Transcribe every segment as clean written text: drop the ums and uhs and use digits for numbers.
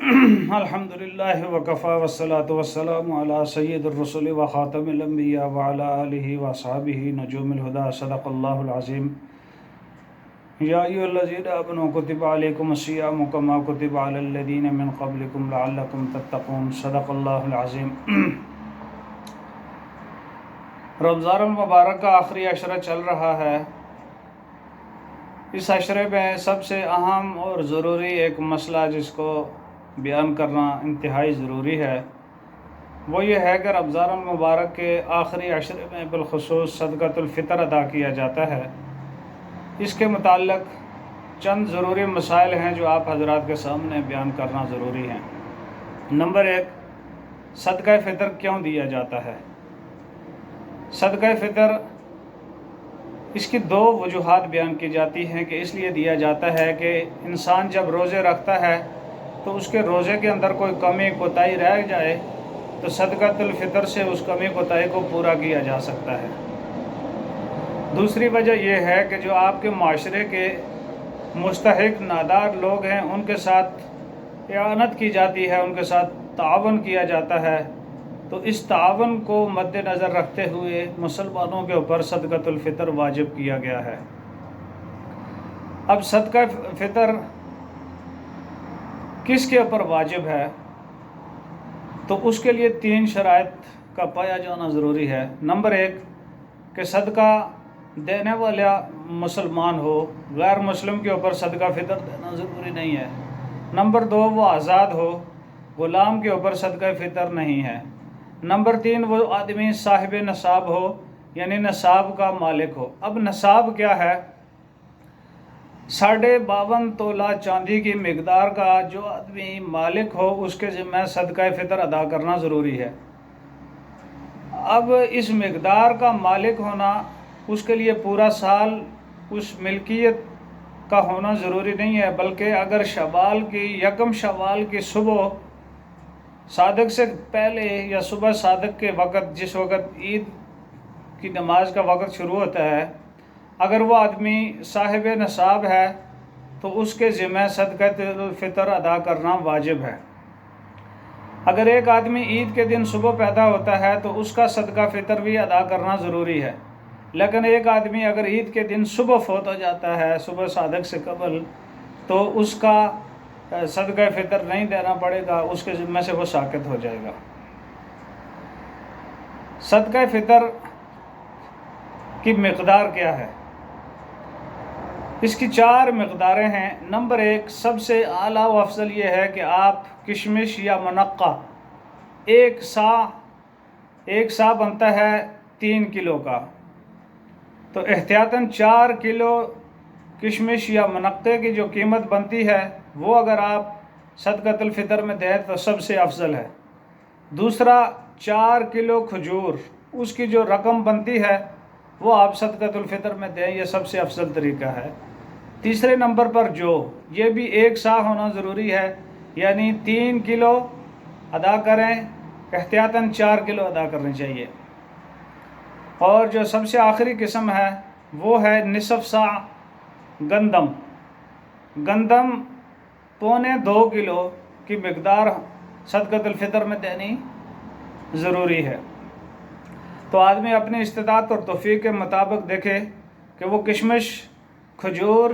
الحمدللہ وکفا والصلاة والسلام علی سید الرسل وخاتم الانبیاء وعلی آلہ واصحابہ نجوم الہدی صدق اللہ العظیم یا ایھا الذین آمنوا کتب علیکم الصیام کما کتب علی الذین من قبلکم لعلکم تتقون صدق اللہ العظیم۔ رمضان المبارک کا آخری عشرہ چل رہا ہے۔ اس عشرے میں سب سے اہم اور ضروری ایک مسئلہ جس کو بیان کرنا انتہائی ضروری ہے وہ یہ ہے کہ رمضان المبارک کے آخری عشرے میں بالخصوص صدقۃ الفطر ادا کیا جاتا ہے۔ اس کے متعلق چند ضروری مسائل ہیں جو آپ حضرات کے سامنے بیان کرنا ضروری ہیں۔ نمبر 1، صدقہ فطر کیوں دیا جاتا ہے؟ صدقہ فطر اس کی 2 وجوہات بیان کی جاتی ہیں کہ اس لیے دیا جاتا ہے کہ انسان جب روزے رکھتا ہے تو اس کے روزے کے اندر کوئی کمی کوتاہی رہ جائے تو صدقۃ الفطر سے اس کمی کوتاہی کو پورا کیا جا سکتا ہے۔ دوسری وجہ یہ ہے کہ جو آپ کے معاشرے کے مستحق نادار لوگ ہیں ان کے ساتھ اعانت کی جاتی ہے، ان کے ساتھ تعاون کیا جاتا ہے، تو اس تعاون کو مد نظر رکھتے ہوئے مسلمانوں کے اوپر صدقۃ الفطر واجب کیا گیا ہے۔ اب صدقہ فطر کس کے اوپر واجب ہے؟ تو اس کے لیے 3 شرائط کا پایا جانا ضروری ہے۔ نمبر 1 کہ صدقہ دینے والا مسلمان ہو، غیر مسلم کے اوپر صدقہ فطر دینا ضروری نہیں ہے۔ نمبر 2 وہ آزاد ہو، غلام کے اوپر صدقہ فطر نہیں ہے۔ نمبر 3 وہ آدمی صاحب نصاب ہو، یعنی نصاب کا مالک ہو۔ اب نصاب کیا ہے؟ 52.5 تولہ چاندی کی مقدار کا جو آدمی مالک ہو اس کے ذمہ صدقہ فطر ادا کرنا ضروری ہے۔ اب اس مقدار کا مالک ہونا اس کے لیے پورا سال اس ملکیت کا ہونا ضروری نہیں ہے، بلکہ اگر شوال کی 1 شوال کی صبح صادق سے پہلے یا صبح صادق کے وقت، جس وقت عید کی نماز کا وقت شروع ہوتا ہے، اگر وہ آدمی صاحب نصاب ہے تو اس کے ذمہ صدقۃ الفطر ادا کرنا واجب ہے۔ اگر ایک آدمی عید کے دن صبح پیدا ہوتا ہے تو اس کا صدقہ فطر بھی ادا کرنا ضروری ہے، لیکن ایک آدمی اگر عید کے دن صبح فوت ہو جاتا ہے صبح صادق سے قبل تو اس کا صدقہ فطر نہیں دینا پڑے گا، اس کے ذمہ سے وہ ساقط ہو جائے گا۔ صدقہ فطر کی مقدار کیا ہے؟ اس کی 4 مقداریں ہیں۔ نمبر 1 سب سے اعلیٰ و افضل یہ ہے کہ آپ کشمش یا منقع 1 سا بنتا ہے 3 کلو کا، تو احتیاطاً 4 کلو کشمش یا منقع کی جو قیمت بنتی ہے وہ اگر آپ صدقۃ الفطر میں دیں تو سب سے افضل ہے۔ دوسرا 4 کلو کھجور، اس کی جو رقم بنتی ہے وہ آپ صدقۃ الفطر میں دیں، یہ سب سے افضل طریقہ ہے۔ تیسرے نمبر پر جو یہ بھی 1 سا ہونا ضروری ہے، یعنی 3 کلو ادا کریں، احتیاطاً 4 کلو ادا کرنی چاہیے۔ اور جو سب سے آخری قسم ہے وہ ہے نصف سا گندم۔ گندم 1.25 کلو کی مقدار صدقۃ الفطر میں دینی ضروری ہے۔ تو آدمی اپنی استطاعت اور توفیق کے مطابق دیکھے کہ وہ کشمش، کھجور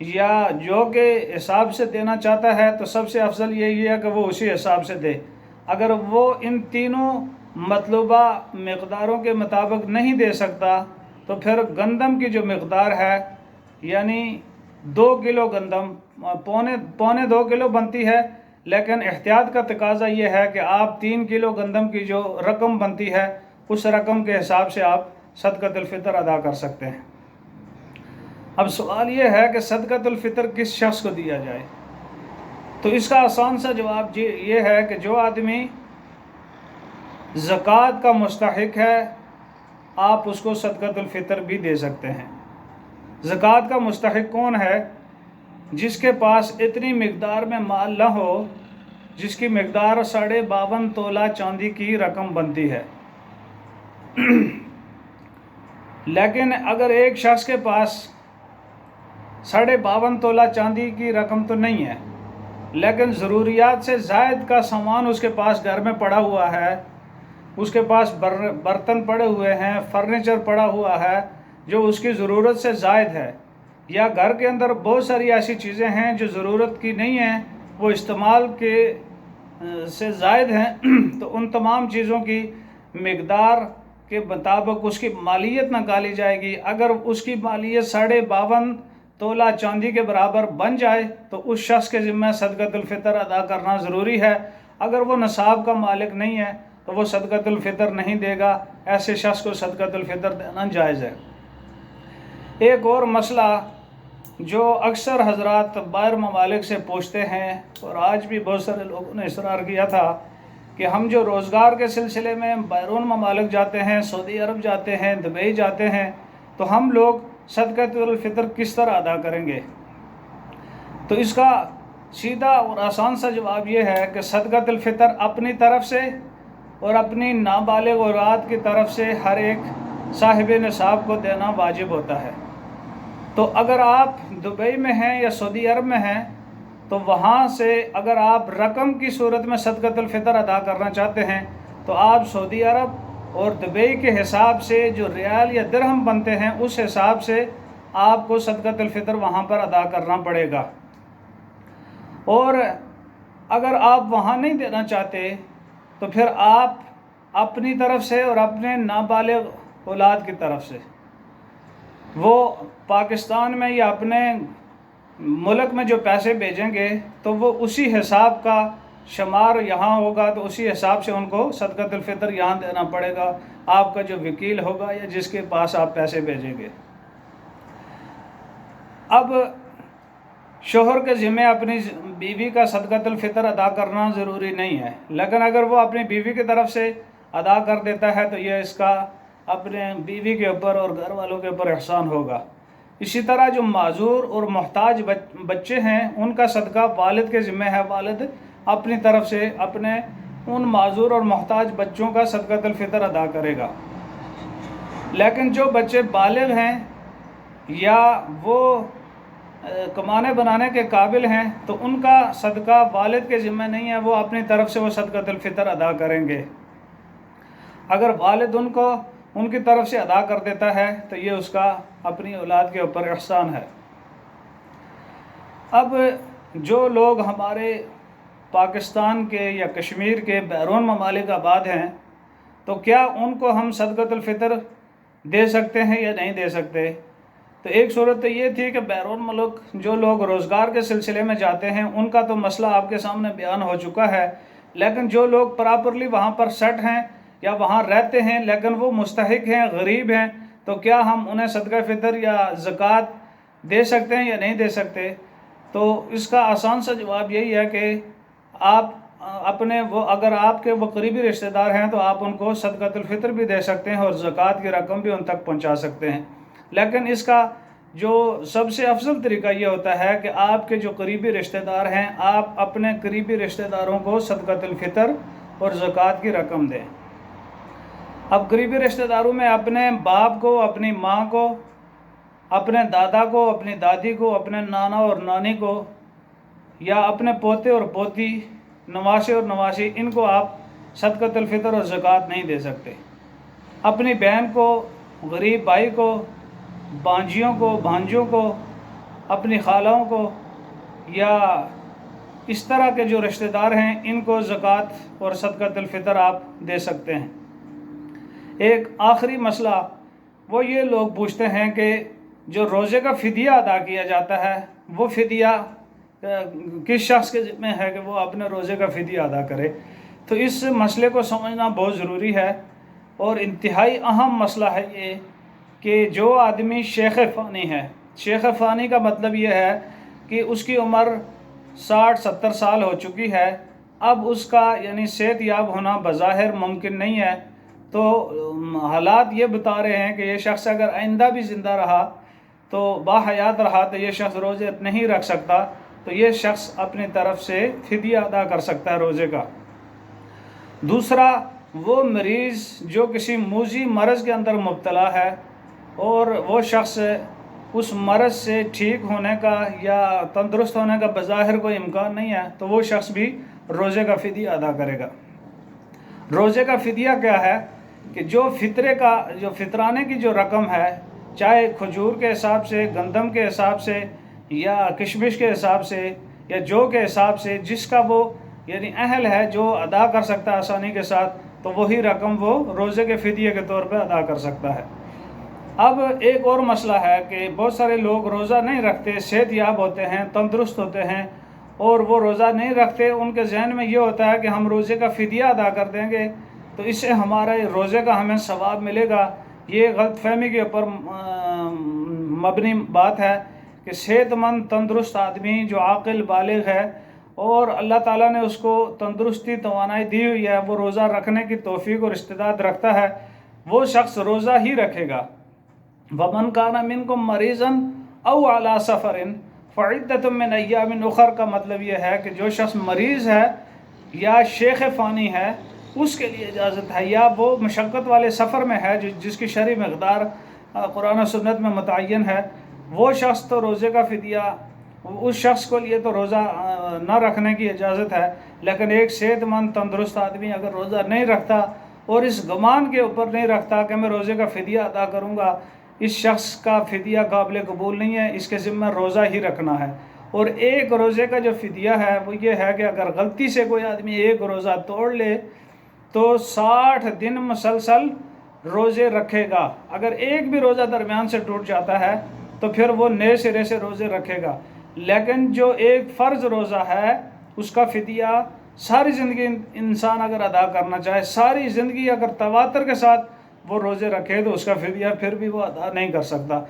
یا جو کے حساب سے دینا چاہتا ہے تو سب سے افضل یہی ہے کہ وہ اسی حساب سے دے۔ اگر وہ ان تینوں مطلوبہ مقداروں کے مطابق نہیں دے سکتا تو پھر گندم کی جو مقدار ہے یعنی 2 کلو گندم، پونے 2 کلو بنتی ہے، لیکن احتیاط کا تقاضا یہ ہے کہ آپ 3 کلو گندم کی جو رقم بنتی ہے اس رقم کے حساب سے آپ صدقۃ الفطر ادا کر سکتے ہیں۔ اب سوال یہ ہے کہ صدقۃ الفطر کس شخص کو دیا جائے؟ تو اس کا آسان سا جواب یہ ہے کہ جو آدمی زکوٰۃ کا مستحق ہے آپ اس کو صدقۃ الفطر بھی دے سکتے ہیں۔ زکوٰۃ کا مستحق کون ہے؟ جس کے پاس اتنی مقدار میں مال نہ ہو جس کی مقدار 52.5 تولہ چاندی کی رقم بنتی ہے۔ لیکن اگر ایک شخص کے پاس 52.5 تولہ چاندی کی رقم تو نہیں ہے لیکن ضروریات سے زائد کا سامان اس کے پاس گھر میں پڑا ہوا ہے، اس کے پاس برتن پڑے ہوئے ہیں، فرنیچر پڑا ہوا ہے جو اس کی ضرورت سے زائد ہے، یا گھر کے اندر بہت ساری ایسی چیزیں ہیں جو ضرورت کی نہیں ہیں، وہ استعمال کے سے زائد ہیں، تو ان تمام چیزوں کی مقدار کے مطابق اس کی مالیت نکالی جائے گی۔ اگر اس کی مالیت 52.5 تولہ چاندی کے برابر بن جائے تو اس شخص کے ذمہ صدقۃ الفطر ادا کرنا ضروری ہے۔ اگر وہ نصاب کا مالک نہیں ہے تو وہ صدقۃ الفطر نہیں دے گا، ایسے شخص کو صدقۃ الفطر دینا جائز ہے۔ ایک اور مسئلہ جو اکثر حضرات باہر ممالک سے پوچھتے ہیں، اور آج بھی بہت سارے لوگوں نے اصرار کیا تھا کہ ہم جو روزگار کے سلسلے میں بیرون ممالک جاتے ہیں، سعودی عرب جاتے ہیں، دبئی جاتے ہیں، تو ہم لوگ صدقۃ الفطر کس طرح ادا کریں گے؟ تو اس کا سیدھا اور آسان سا جواب یہ ہے کہ صدقۃ الفطر اپنی طرف سے اور اپنی نابالغ اولاد کی طرف سے ہر ایک صاحب نصاب کو دینا واجب ہوتا ہے۔ تو اگر آپ دبئی میں ہیں یا سعودی عرب میں ہیں تو وہاں سے اگر آپ رقم کی صورت میں صدقۃ الفطر ادا کرنا چاہتے ہیں تو آپ سعودی عرب اور دبئی کے حساب سے جو ریال یا درہم بنتے ہیں اس حساب سے آپ کو صدقۃ الفطر وہاں پر ادا کرنا پڑے گا۔ اور اگر آپ وہاں نہیں دینا چاہتے تو پھر آپ اپنی طرف سے اور اپنے نابالغ اولاد کی طرف سے، وہ پاکستان میں یا اپنے ملک میں جو پیسے بھیجیں گے تو وہ اسی حساب کا شمار یہاں ہوگا، تو اسی حساب سے ان کو صدقۃ الفطر یہاں دینا پڑے گا، آپ کا جو وکیل ہوگا یا جس کے پاس آپ پیسے بھیجیں گے۔ اب شوہر کے ذمہ اپنی بیوی کا صدقۃ الفطر ادا کرنا ضروری نہیں ہے، لیکن اگر وہ اپنی بیوی کی طرف سے ادا کر دیتا ہے تو یہ اس کا اپنے بیوی کے اوپر اور گھر والوں کے اوپر احسان ہوگا۔ اسی طرح جو معذور اور محتاج بچے ہیں ان کا صدقہ والد کے ذمہ ہے، والد اپنی طرف سے اپنے ان معذور اور محتاج بچوں کا صدقۃ الفطر ادا کرے گا۔ لیکن جو بچے بالغ ہیں یا وہ کمانے بنانے کے قابل ہیں تو ان کا صدقہ والد کے ذمہ نہیں ہے، وہ اپنی طرف سے وہ صدقۃ الفطر ادا کریں گے۔ اگر والد ان کی طرف سے ادا کر دیتا ہے تو یہ اس کا اپنی اولاد کے اوپر احسان ہے۔ اب جو لوگ ہمارے پاکستان کے یا کشمیر کے بیرون ممالک آباد ہیں تو کیا ان کو ہم صدقۃ الفطر دے سکتے ہیں یا نہیں دے سکتے؟ تو ایک صورت تو یہ تھی کہ بیرون ملک جو لوگ روزگار کے سلسلے میں جاتے ہیں ان کا تو مسئلہ آپ کے سامنے بیان ہو چکا ہے، لیکن جو لوگ پراپرلی وہاں پر سیٹ ہیں یا وہاں رہتے ہیں لیکن وہ مستحق ہیں، غریب ہیں، تو کیا ہم انہیں صدقہ فطر یا زکوٰۃ دے سکتے ہیں یا نہیں دے سکتے؟ تو اس کا آسان سا جواب یہی ہے کہ آپ اپنے اگر آپ کے وہ قریبی رشتہ دار ہیں تو آپ ان کو صدقۃ الفطر بھی دے سکتے ہیں اور زکوٰۃ کی رقم بھی ان تک پہنچا سکتے ہیں۔ لیکن اس کا جو سب سے افضل طریقہ یہ ہوتا ہے کہ آپ کے جو قریبی رشتہ دار ہیں آپ اپنے قریبی رشتہ داروں کو صدقۃ الفطر اور زکوٰۃ کی رقم دیں۔ اب قریبی رشتہ داروں میں اپنے باپ کو، اپنی ماں کو، اپنے دادا کو، اپنی دادی کو، اپنے نانا اور نانی کو، یا اپنے پوتے اور پوتی، نواسے اور نواسی، ان کو آپ صدقۃ الفطر اور زکوٰۃ نہیں دے سکتے۔ اپنی بہن کو، غریب بھائی کو، بانجیوں کو، بھانجوں کو، اپنی خالوں کو، یا اس طرح کے جو رشتہ دار ہیں ان کو زکوٰۃ اور صدقۃ الفطر آپ دے سکتے ہیں۔ ایک آخری مسئلہ وہ یہ لوگ پوچھتے ہیں کہ جو روزے کا فدیہ ادا کیا جاتا ہے وہ فدیہ کس شخص کے ذمہ ہے کہ وہ اپنے روزے کا فدیہ ادا کرے؟ تو اس مسئلے کو سمجھنا بہت ضروری ہے، اور انتہائی اہم مسئلہ ہے یہ کہ جو آدمی شیخ فانی ہے، شیخ فانی کا مطلب یہ ہے کہ اس کی عمر 60-70 سال ہو چکی ہے، اب اس کا یعنی صحت یاب ہونا بظاہر ممکن نہیں ہے، تو حالات یہ بتا رہے ہیں کہ یہ شخص اگر آئندہ بھی زندہ رہا تو باحیات رہا تو یہ شخص روزے نہیں رکھ سکتا، تو یہ شخص اپنی طرف سے فدیہ ادا کر سکتا ہے روزے کا۔ دوسرا، وہ مریض جو کسی موذی مرض کے اندر مبتلا ہے اور وہ شخص اس مرض سے ٹھیک ہونے کا یا تندرست ہونے کا بظاہر کوئی امکان نہیں ہے تو وہ شخص بھی روزے کا فدیہ ادا کرے گا۔ روزے کا فدیہ کیا ہے کہ جو فطرانے کی جو رقم ہے، چاہے کھجور کے حساب سے، گندم کے حساب سے، یا کشمش کے حساب سے، یا جو کے حساب سے، جس کا وہ یعنی اہل ہے، جو ادا کر سکتا ہے آسانی کے ساتھ، تو وہی رقم وہ روزے کے فدیے کے طور پہ ادا کر سکتا ہے۔ اب ایک اور مسئلہ ہے کہ بہت سارے لوگ روزہ نہیں رکھتے، صحت یاب ہوتے ہیں، تندرست ہوتے ہیں، اور وہ روزہ نہیں رکھتے، ان کے ذہن میں یہ ہوتا ہے کہ ہم روزے کا فدیہ ادا کر دیں گے تو اس سے ہمارے روزے کا ہمیں ثواب ملے گا۔ یہ غلط فہمی کے اوپر مبنی بات ہے کہ صحت مند تندرست آدمی جو عاقل بالغ ہے اور اللہ تعالیٰ نے اس کو تندرستی توانائی دی ہوئی ہے، وہ روزہ رکھنے کی توفیق اور استعداد رکھتا ہے، وہ شخص روزہ ہی رکھے گا۔ وَمَنْ كَانَ مِنْكُمْ مَرِيضًا أَوْ عَلَىٰ سَفَرٍ فَعِدَّةٌ مِّنْ أَيَّامٍ أُخَرَ کا مطلب یہ ہے کہ جو شخص مریض ہے یا شیخ فانی ہے اس کے لیے اجازت ہے، یا وہ مشقت والے سفر میں ہے جس کی شرعی مقدار قرآن و سنت میں متعین ہے، وہ شخص تو روزے کا فدیہ، اس شخص کو لیے تو روزہ نہ رکھنے کی اجازت ہے۔ لیکن ایک صحت مند تندرست آدمی اگر روزہ نہیں رکھتا اور اس گمان کے اوپر نہیں رکھتا کہ میں روزے کا فدیہ ادا کروں گا، اس شخص کا فدیہ قابل قبول نہیں ہے، اس کے ذمہ روزہ ہی رکھنا ہے۔ اور ایک روزے کا جو فدیہ ہے وہ یہ ہے کہ اگر غلطی سے کوئی آدمی ایک روزہ توڑ لے تو 60 دن مسلسل روزے رکھے گا۔ اگر ایک بھی روزہ درمیان سے ٹوٹ جاتا ہے تو پھر وہ نئے سرے سے روزے رکھے گا۔ لیکن جو ایک فرض روزہ ہے اس کا فدیہ ساری زندگی انسان اگر ادا کرنا چاہے، ساری زندگی اگر تواتر کے ساتھ وہ روزے رکھے تو اس کا فدیہ پھر بھی وہ ادا نہیں کر سکتا۔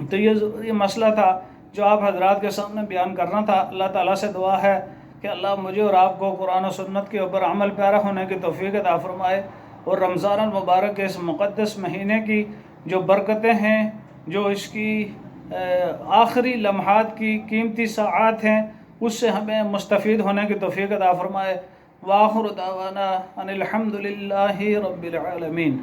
تو یہ مسئلہ تھا جو آپ حضرات کے سامنے بیان کرنا تھا۔ اللہ تعالیٰ سے دعا ہے کہ اللہ مجھے اور آپ کو قرآن و سنت کے اوپر عمل پیرا ہونے کی توفیق عطا فرمائے، اور رمضان المبارک کے اس مقدس مہینے کی جو برکتیں ہیں، جو اس کی آخری لمحات کی قیمتی ساعات ہیں، اس سے ہمیں مستفید ہونے کی توفیق عطا فرمائے۔ وآخر دعوانا ان الحمد للہ رب العالمین۔